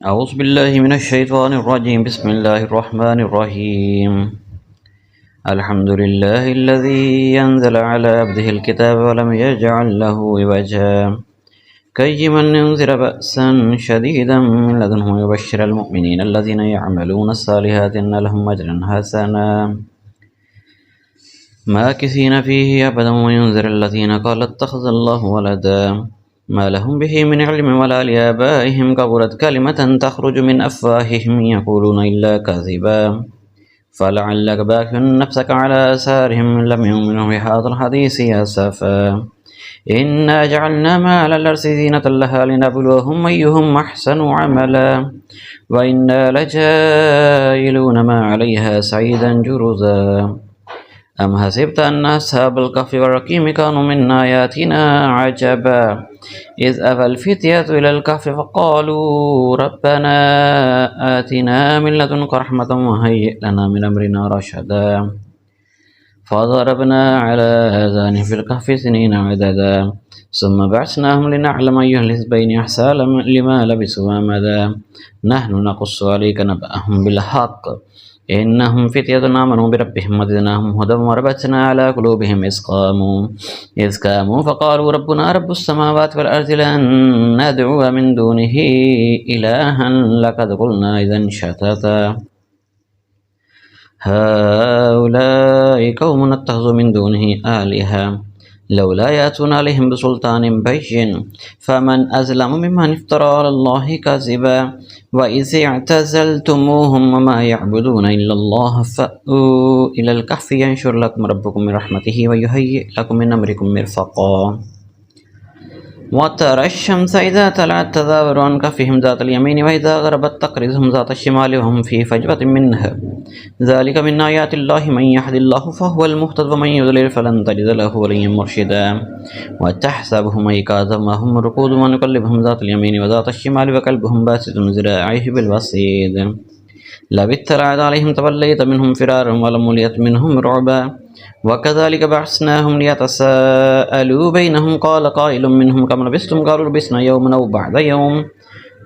أعوذ بالله من الشيطان الرجيم. بسم الله الرحمن الرحيم. الحمد لله الذي أنزل على عبده الكتاب ولم يجعل له عوجا قيما لينذر بأسا شديدا من لدنه ويبشر المؤمنين الذين يعملون الصالحات أن لهم أجرا حسنا ماكثين فيه أبدا وينذر الذين قال اتخذ الله ولدا ما لهم به من علم ولا لآبائهم كبرت كلمة تخرج من أفواههم يقولون إلا كذبا فلعلك باخع نفسك على آثارهم إن لم يؤمنوا بهذا الحديث أسفا إنا جعلنا ما على الأرض زينة لها لنبلوهم أيهم أحسن عملا وإنا لجائلون ما عليها سعيدا جرزا أم حسبت أن أصحاب الكهف والرقيم كانوا من آياتنا عجبا إذ أوى الفتية إلى الكهف فقالوا ربنا آتنا من لدنك رحمة وهيئ لنا من أمرنا رشدا فضربنا على آذانهم في الكهف سنين عددا ثم بعثناهم لنعلم أي الحزبين أحصى لما لبثوا أمدا نحن نقص عليك نبأهم بالحق إنهم فتية آمنوا بربهم وزدناهم هدى وربطنا على قلوبهم إذ قاموا فقالوا ربنا رب السماوات والأرض لن ندعو من دونه إلها لقد قلنا إذا شتتا هؤلاء قوم اتخذوا من دونه آلهة لولا يأتون عليهم بسلطان بين فمن أظلم ممن افترى على الله كذبا وإذ اعتزلتموهم وما يعبدون إلا الله فأووا إلى الكهف ينشر لكم ربكم من رحمته ويهيئ لكم من أمركم مرفقا وترى الشمس إذا طلعت تزاور عن كهفهم ذات اليمين وإذا غربت تقرضهم ذات الشمال وهم في فجوة منها ذلك من آيات الله من يهد الله فهو المهتد ومن يضلل فلن تجد له وليا مرشدا وتحسبهم أيقاظا وهم رقود ونقلبهم ذات اليمين وذات الشمال وكلبهم باسط ذراعيه بالوصيد لو اطلعت عليهم توليت منهم فرارا ولمليت منهم رعبا وكذلك بعثناهم ليتساءلوا بينهم قال قائل منهم كم لبثتم قالوا لبثنا يوما أو بعد يوم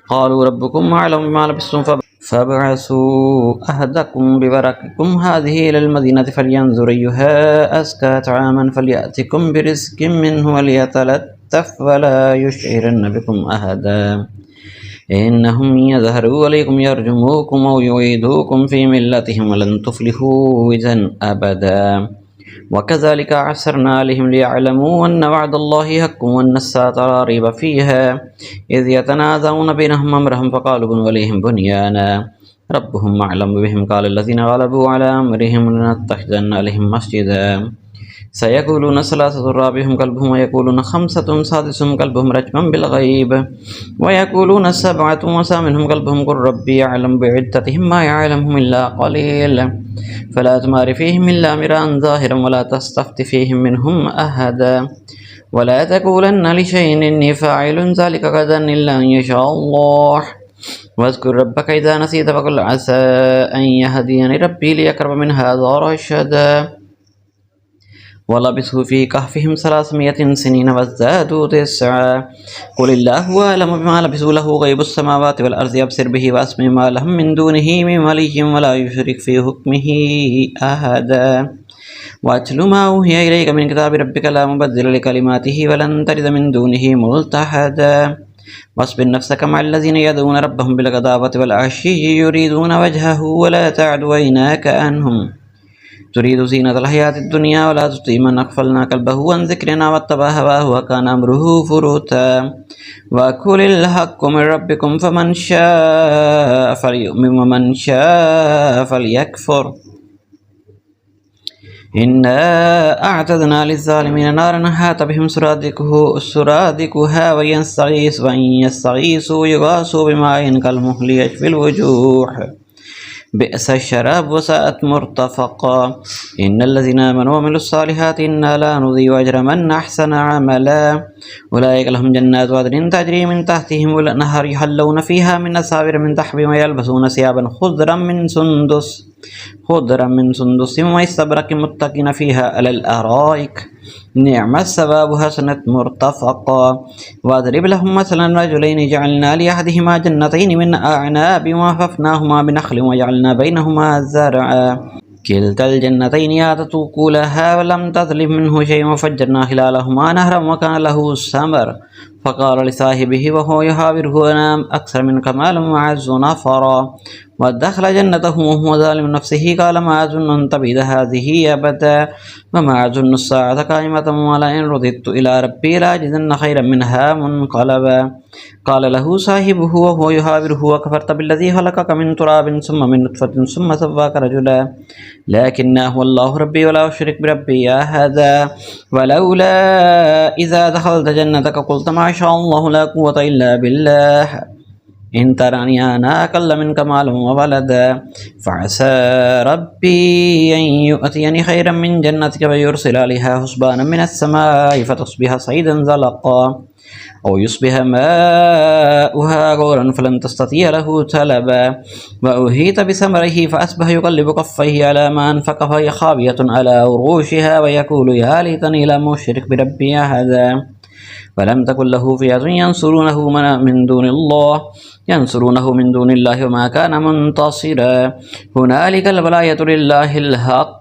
قالوا ربكم أعلم بما لبثتم فابعثوا أحدكم بورقكم هذه إلى المدينة فلينظر أيها أزكى طعاما فليأتكم برزق منه وليتلطف ولا يشعرن بكم أحدا إنهم يظهروا عليكم يرجموكم أو يعيدوكم في ملتهم ولن تفلحوا إذا أبدا وكذلك عسرنا عليهم ليعلموا أن وعد الله حق وأن الساعة لا ريب فيها إذ يتنازعون بينهم أمرهم فقالوا بنوا عليهم بنيانا ربهم أعلم بهم قال الذين غلبوا على أمرهم لنتخذن عليهم مسجدا سيقولون ثلاثة رابعهم كلبهم ويقولون خمسة سادسهم كلبهم رجما بالغيب ويقولون سبعة وثامنهم كلبهم قل ربي يعلم بعدتهم ما يعلمهم إلا قليل فلا تمار فيهم إلا مراء ظاهرا ولا تستفت فيهم منهم أحدا ولا تقولن لشيء إني فاعل ذلك غدا إلا أن يشاء الله واذكر ربك إذا نسيت فقل عسى أن يهديني ربي لأقرب من هذا رشدا ولبثوا في كهفهم 300 سنين وازدادوا 9 قل الله أعلم بما لبثوا له غيب السماوات والأرض يبصر به وأسمع ما لهم من دونه من ولي ولا يشرك في حكمه أحدا واتل ما أوحي إليك من كتاب ربك لا مبدل لكلماته ولن تجد من دونه ملتحدا واصبر نفسك مع الذين يدعون ربهم بالغداوة والعشي يريدون وجهه ولا تعد عيناك عنهم تريد زينة الحياة الدنيا ولا تطع من أغفلنا قلبه عن ذكرنا واتبع هواه وكان أمره فرطا وقل الحق من ربكم فمن شاء فليؤمن ومن شاء فليكفر إنا أعتدنا للظالمين نارا أحاط بهم سرادقها وإن يستغيثوا يغاثوا بماء كالمهل يشفي الوجوه بئس الشراب وساءت مرتفقا إن الذين آمنوا وعملوا الصالحات إنا لا نضيع أجر من أحسن عملا أولئك لهم جنات عدن تجري من تحتهم الأنهار يحلون فيها من أساور من ذهب ويلبسون ثيابا خضرا من سندس واستبرق متكئين فيها على الأرائك نعم الثواب حسنة مرتفقا. واضرب لهم مثلا رجلين جعلنا لأحدهما جنتين من أعناب وحففناهما بنخل وجعلنا بينهما زرعا كلتا الجنتين آتت أكلها ولم تظلم منه شيء وفجرنا خلالهما نهرا وكان له ثمر فقال لصاحبه وهو يحاوره أنا أكثر منك مالا وأعز نفرا ودخل جنته وهو ظالم نفسه قال ما أظن أن تبيد هذه أبدا وما أظن الساعة قائمة ولئن رددت إلى ربي لأجدن خيرا منها منقلبا. قال له صاحبه وهو يحاوره وكفرت بالذي خلقك من تراب ثم من نطفة ثم سواك رجلا لكن هو الله ربي ولا أشرك بربي أحدا. ولولا إذا دخلت جنتك قلت ما شاء الله لا قوة إلا بالله إن تراني أنا أقل منك مالا وولدا فعسى ربي أن يؤتيني خيرا من جنتك فيرسل عليها حسبانا من السماء فتصبح صعيدا زلقا أو يصبح ماؤها غورا فلن تستطيع له طلبا وأحيط بثمره فأصبح يقلب كفيه على ما أنفق فهي خاوية على عروشها ويقول يا ليتني لم أشرك بربي أحدا. فلم تكن له فئة ينصرونه من دون الله وما كان منتصرا. هنالك الولاية لله الحق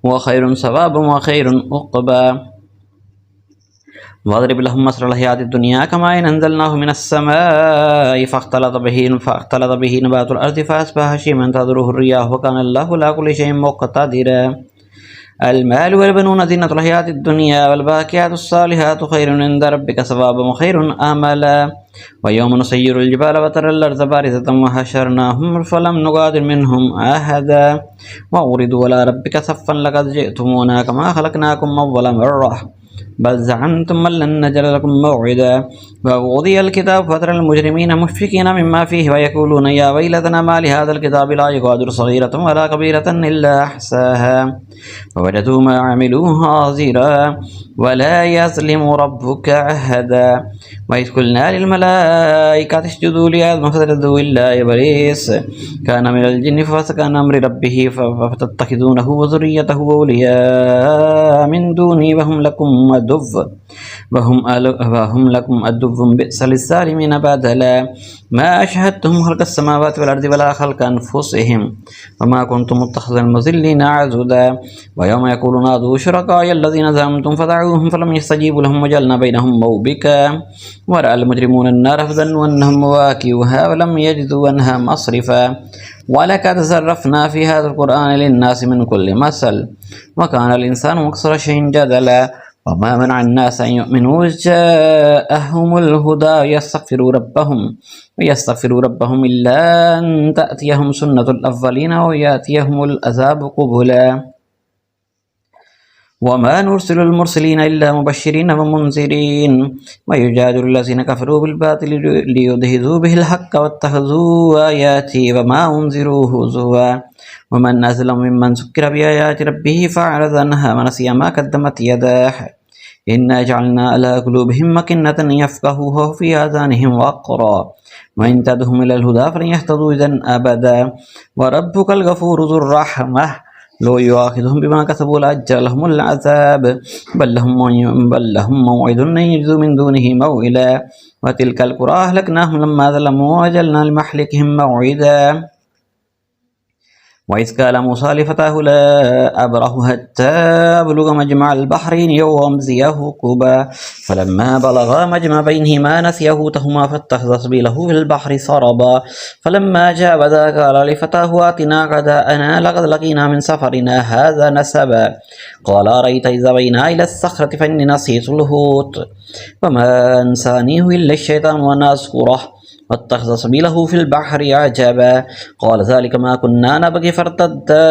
وخير ثوابا وخير عقبا. واضرب لهم مثل الحياة الدنيا كماء أنزلناه من السماء فاختلط به نبات الأرض فأصبح هشيما تذروه الرياح وكان الله على كل شيء مقتدرا. المال والبنون زينة الحياة الدنيا والباقيات الصالحات خير عند ربك ثوابا وخير آملا. ويوم نسير الجبال وترى الأرض بارزة وحشرناهم فلم نغادر منهم أحدا وعرضوا على ربك صفا لقد جئتمونا كما خلقناكم أول مرة بل زعمتم أن لن نجعل لكم موعدا. ووضع الكتاب فترى المجرمين مشفقين مما فيه ويقولون يا ويلتنا ما لهذا الكتاب لا يغادر صغيرة ولا كبيرة إلا أحصاها ووجدوا ما عملوا حاضرا ولا يظلم ربك أحدا. وإذ قلنا للملائكة اسجدوا لآدم فسجدوا إلا إبليس كان من الجن ففسق عن أمر ربه فتتخذونه وذريته أولياء من دوني وهم لكم عدو بئس للظالمين بدلا. ما أشهدتهم خلق السماوات والأرض ولا خلق أنفسهم وما كنتم متخذ المضلين عضدا. ويوم يقول نادوا شركائي الذين زعمتم فدعوهم فلم يستجيبوا لهم وجعلنا بينهم موبقا ورأى المجرمون النار فظنوا أنهم مواقعوها ولم يجدوا عنها مصرفا. ولقد صرفنا في هذا القرآن للناس من كل مثل وكان الإنسان أكثر شيء جدلا. وما منع الناس أن يؤمنوا إذ جاءهم الهدى ويستغفروا ربهم إلا أن تأتيهم سنة الأولين ويأتيهم العذاب قبلا. وما نرسل المرسلين إلا مبشرين ومنذرين ويجادل الذين كفروا بالباطل ليدحضوا به الحق واتخذوا آياتي وما أنذروا هزوا. ومن أظلم ممن سكر بآيات ربه فأعرض عنها ونسي ما قدمت يداه إنا جعلنا على قلوبهم مكنة يفقهوه في آذانهم وقرا وإن تدعهم إلى الهدى فلن يهتدوا إذا أبدا. وربك الغفور ذو الرحمة لو يؤاخذهم بما كسبوا لأجل لهم العذاب بل لهم موعد لن يجدوا من دونه موئلا. وتلك القرى أهلكناهم لما ظلموا وأجلنا لمهلكهم موعدا. وإذ قال موسى لفتاه لا أبرح حتى أبلغ مجمع البحرين أو أمضي حقبا فلما بلغا مجمع بينهما نسيا حوتهما فاتخذ سبيله في البحر سربا فلما جاوزا قال لفتاه آتنا غداءنا لقد لقينا من سفرنا هذا نسبا قال أرأيت إذا أوينا إلى الصخرة فإني نسيت الحوت وما أنسانيه إلا الشيطان أن أذكره واتخذ سبيله في البحر عجبا قال ذلك ما كنا نبغي فارتدا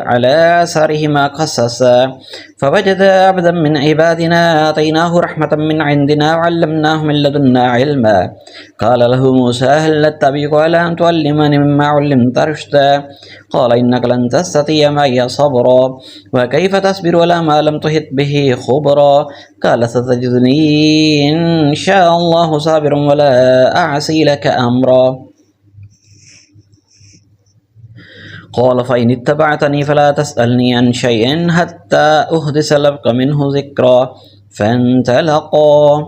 على آثارهما قصصا فوجدا عبدا من عبادنا آتيناه رحمة من عندنا وعلمناه من لدنا علما قال له موسى هل أتبعك على أن تعلمني مما علمت رشدا قال إنك لن تستطيع معي صبرا وكيف تصبر على ما لم تحط به خبرا قال ستجدني إن شاء الله صابرا ولا أعصي لك أمرا قال فإن اتبعتني فلا تسألني عن شيء حتى أحدث لك منه ذكرا. فانطلقا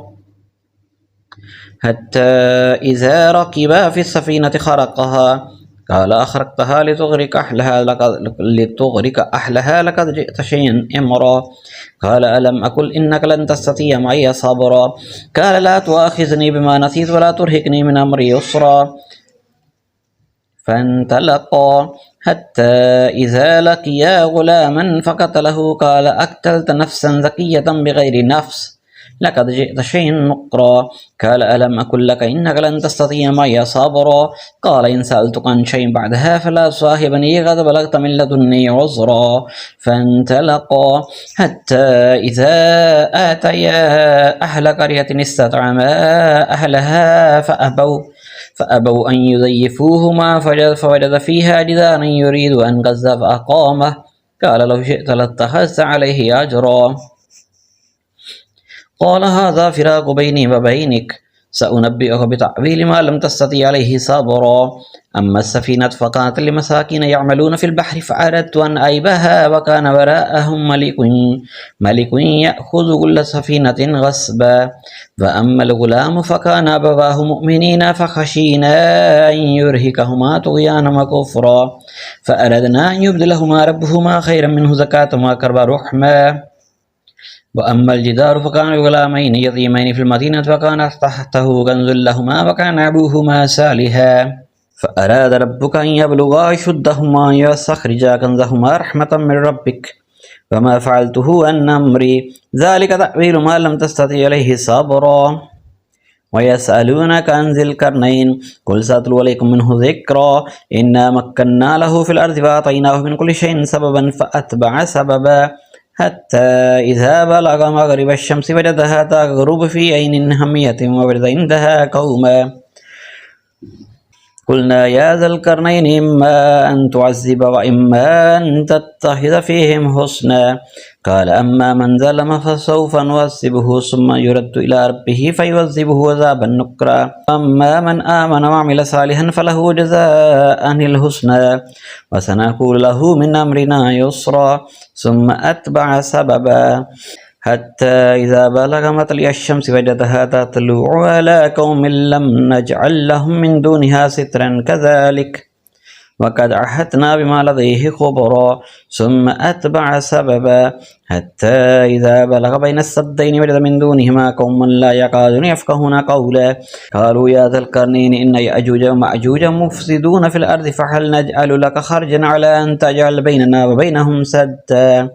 حتى إذا ركبا في السفينة خرقها قال أخرقتها لتغرق أهلها لقد جئت شيئا إمرا. قال ألم أقل إنك لن تستطيع معي صبرا. قال لا تؤاخذني بما نسيت ولا ترهقني من أمري يسرا. فانطلقا حتى إذا لقيا غلاما فقتله قال أقتلت نفسا زكية بغير نفس لقد جئت شيئا نكرا. قال ألم أقل لك إنك لن تستطيع معي صبرا. قال إن سألتك عن شيء بعدها فلا تصاحبني قد بلغت من لدني عذرا. فانطلقا حتى إذا آتيا أهل قرية استطعما أهلها فأبوا أن يضيفوهما فوجد فيها جدارا يريد أن ينقض فأقامه. قال لو شئت لاتخذت عليه أجرا. قال هذا فراق بيني وبينك سأنبئك بتأويل ما لم تستطع عليه صبرا. أما السفينة فكانت لمساكين يعملون في البحر فأردت أن أعيبها وكان وراءهم ملك يأخذ كل سفينة غصبا. وأما الغلام فكان أبواه مؤمنين فخشينا أن يرهقهما طغيانا وكفرا فأردنا أن يبدلهما ربهما خيرا منه زكاة وأقرب رحما. وأما الجدار فكان لغلامين يتيمين في المدينة فكان تحته كنز لهما وكان أبوهما صالحا فأراد ربك أن يبلغا أشدهما يستخرجا كنزهما رحمة من ربك وما فعلته عن أمري ذلك تأويل ما لم تستطع عليه صبرا. ويسألونك عن ذي القرنين قل سأتلو عليكم منه ذكرا. إنا مكنا له في الأرض وآتيناه من كل شيء سببا فأتبع سببا حتى إذا بلغ مغرب الشمس وجدها تغرب في عين حمية ووجد عندها قوما قلنا يا ذا القرنين إما أن تعذب وإما أن تتخذ فيهم حسنا. قال أما من ظلم فسوف نعذبه ثم يرد إلى ربه فيعذبه عذابا نكرا. أما من آمن وعمل صالحا فله جزاء الحسنى وسنقول له من أمرنا يسرا. ثم أتبع سببا حتى إذا بلغ مطلع الشمس وجدها تطلع على قوم لم نجعل لهم من دونها سترا كذلك وقد عهدنا بما لديه خبرا. ثم أتبع سببا حتى إذا بلغ بين السدين وجد من دونهما قوما لا يكادون يفقهون قولا قالوا يا ذا القرنين إن يأجوج ومأجوج مفسدون في الأرض فهل نجعل لك خرجا على أن تجعل بيننا وبينهم سدا.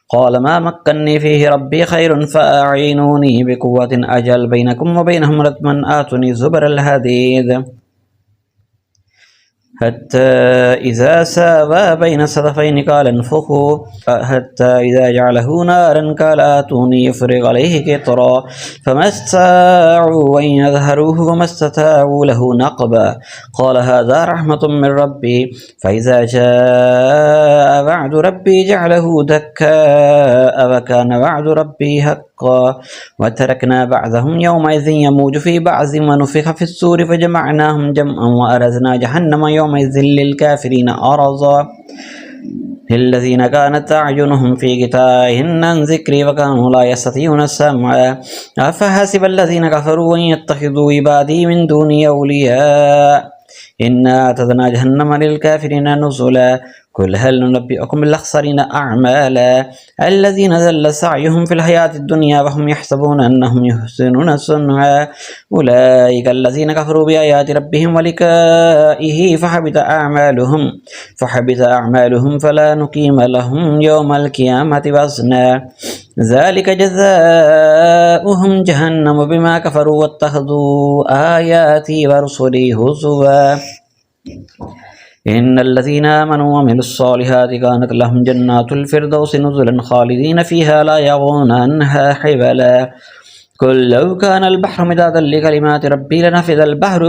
قال ما مكنني فيه ربي خير فأعينوني بقوة أجعل بينكم وبينهم ردما آتوني زبر الحديد حتى إذا ساوى بين الصدفين قال انفخوا حتى إذا جعله نارا قال آتوني يفرغ عليه قطرا فما استطاعوا أن يظهروه وما استطاعوا له نقبا. قال هذا رحمة من ربي فإذا جاء وعد ربي جعله دكاء وكان وعد ربي حقا. وتركنا بعضهم يومئذ يموج في بعض ونفخ في السور فجمعناهم جمعا وأرزنا جهنم يومئذ للكافرين أرزا. الذين كانت أعينهم في غطاء عن ذكري وكانوا لا يستطيعون السمع أفحسب الذين كفروا أن يتخذوا عبادي من دوني أولياء إنا أعتدنا جهنم للكافرين نزلا. قل هل ننبئكم بالأخسرين أعمالا الذين ضل سعيهم في الحياة الدنيا وهم يحسبون أنهم يحسنون صنعا أولئك الذين كفروا بآيات ربهم ولقائه فحبط أعمالهم فلا نقيم لهم يوم القيامة وزنا ذلك جزاؤهم جهنم بما كفروا واتخذوا آياتي ورسلي هزوا. إن الذين آمنوا وعملوا الصالحات كانت لهم جنات الفردوس نزلا خالدين فيها لا يبغون عنها حولا. قل لو كان البحر مدادا لكلمات ربي لنفذ البحر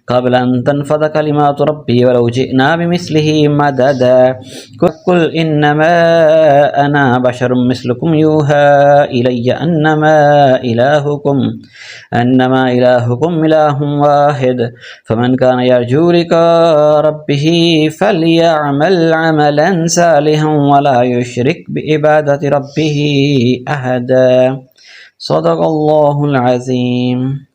قبل أن تنفذ كلمات ربي ولو جئنا بمثله مددا قل إنما أنا بشر مثلكم يوحى إلي أنما إلهكم إله واحد فمن كان يرجو لقاء ربه فليعمل عملا صالحا ولا يشرك بعبادة ربه أحدا. صدق الله العظيم.